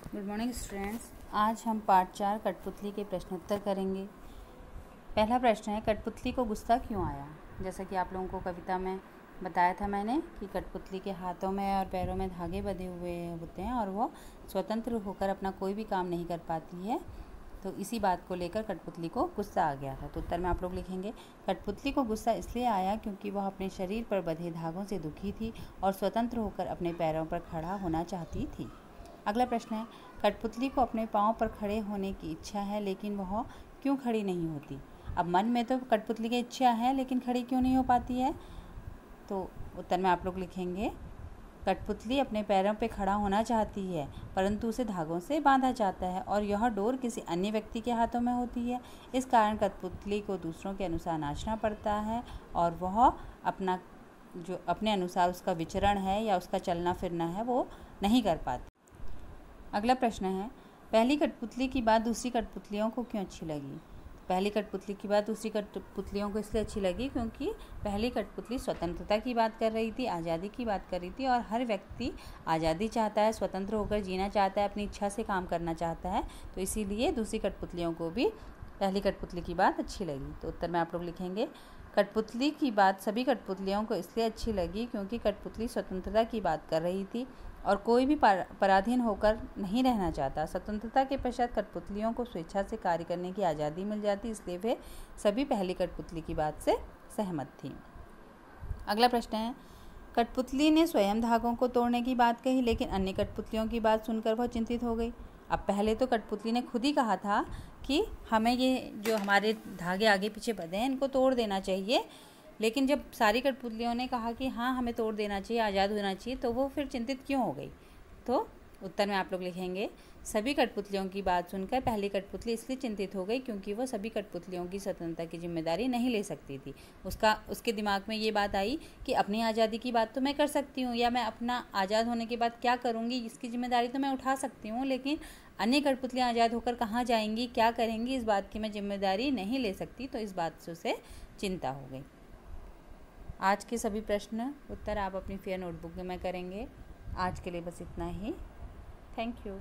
Good morning students. आज हम part 4 कठपुतली के प्रश्नोत्तर करेंगे। पहला प्रश्न है, कठपुतली को गुस्सा क्यों आया। जैसा कि आप लोगों को कविता में बताया था मैंने कि कठपुतली के हाथों में और पैरों में धागे बंधे हुए होते हैं और वो स्वतंत्र होकर अपना कोई भी काम नहीं कर पाती है। तो इसी बात को लेकर कठपुतली को गुस्सा आ गया था। तो उत्तर में आप लोग लिखेंगे, कठपुतली को गुस्सा इसलिए आया क्योंकि वह अपने शरीर पर बंधे धागों से दुखी थी और स्वतंत्र होकर अपने पैरों पर खड़ा होना चाहती थी। अगला प्रश्न है, कठपुतली को अपने पाँव पर खड़े होने की इच्छा है लेकिन वह क्यों खड़ी नहीं होती। अब मन में तो कठपुतली की इच्छा है लेकिन खड़ी क्यों नहीं हो पाती है। तो उत्तर में आप लोग लिखेंगे, कठपुतली अपने पैरों पर खड़ा होना चाहती है परंतु उसे धागों से बांधा जाता है और यह डोर किसी अन्य व्यक्ति के हाथों में होती है। इस कारण कठपुतली को दूसरों के अनुसार नाचना पड़ता है और वह अपना जो अपने अनुसार उसका विचरण है या उसका चलना फिरना है वो नहीं कर पाती। अगला प्रश्न है, पहली कठपुतली की बात दूसरी कठपुतलियों को क्यों अच्छी लगी। पहली कठपुतली की बात दूसरी कठपुतलियों को इसलिए अच्छी लगी क्योंकि पहली कठपुतली स्वतंत्रता की बात कर रही थी, आज़ादी की बात कर रही थी और हर व्यक्ति आज़ादी चाहता है, स्वतंत्र होकर जीना चाहता है, अपनी इच्छा से काम करना चाहता है। तो इसीलिए दूसरी कठपुतलियों को भी पहली कठपुतली की बात अच्छी लगी। तो उत्तर में आप लोग लिखेंगे, कठपुतली की बात सभी कठपुतलियों को इसलिए अच्छी लगी क्योंकि कठपुतली स्वतंत्रता की बात कर रही थी और कोई भी पराधीन होकर नहीं रहना चाहता। स्वतंत्रता के पश्चात कठपुतलियों को स्वेच्छा से कार्य करने की आज़ादी मिल जाती, इसलिए वे सभी पहली कठपुतली की बात से सहमत थीं। अगला प्रश्न है, कठपुतली ने स्वयं धागों को तोड़ने की बात कही लेकिन अन्य कठपुतलियों की बात सुनकर वह चिंतित हो गई। अब पहले तो कठपुतली ने खुद ही कहा था कि हमें ये जो हमारे धागे आगे पीछे बंधे हैं इनको तोड़ देना चाहिए, लेकिन जब सारी कठपुतलियों ने कहा कि हाँ हमें तोड़ देना चाहिए, आज़ाद होना चाहिए, तो वो फिर चिंतित क्यों हो गई। तो उत्तर में आप लोग लिखेंगे, सभी कठपुतलियों की बात सुनकर पहली कठपुतली इसलिए चिंतित हो गई क्योंकि वो सभी कठपुतलियों की स्वतंत्रता की जिम्मेदारी नहीं ले सकती थी। उसके दिमाग में ये बात आई कि अपनी आज़ादी की बात तो मैं कर सकती हूँ या मैं अपना आज़ाद होने के बाद क्या करूँगी इसकी जिम्मेदारी तो मैं उठा सकती हूँ, लेकिन अन्य कठपुतलियाँ आज़ाद होकर कहाँ जाएंगी, क्या करेंगी, इस बात की मैं जिम्मेदारी नहीं ले सकती। तो इस बात से उसे चिंता हो गई। आज के सभी प्रश्न उत्तर आप अपनी फेयर नोटबुक में करेंगे। आज के लिए बस इतना ही। Thank you.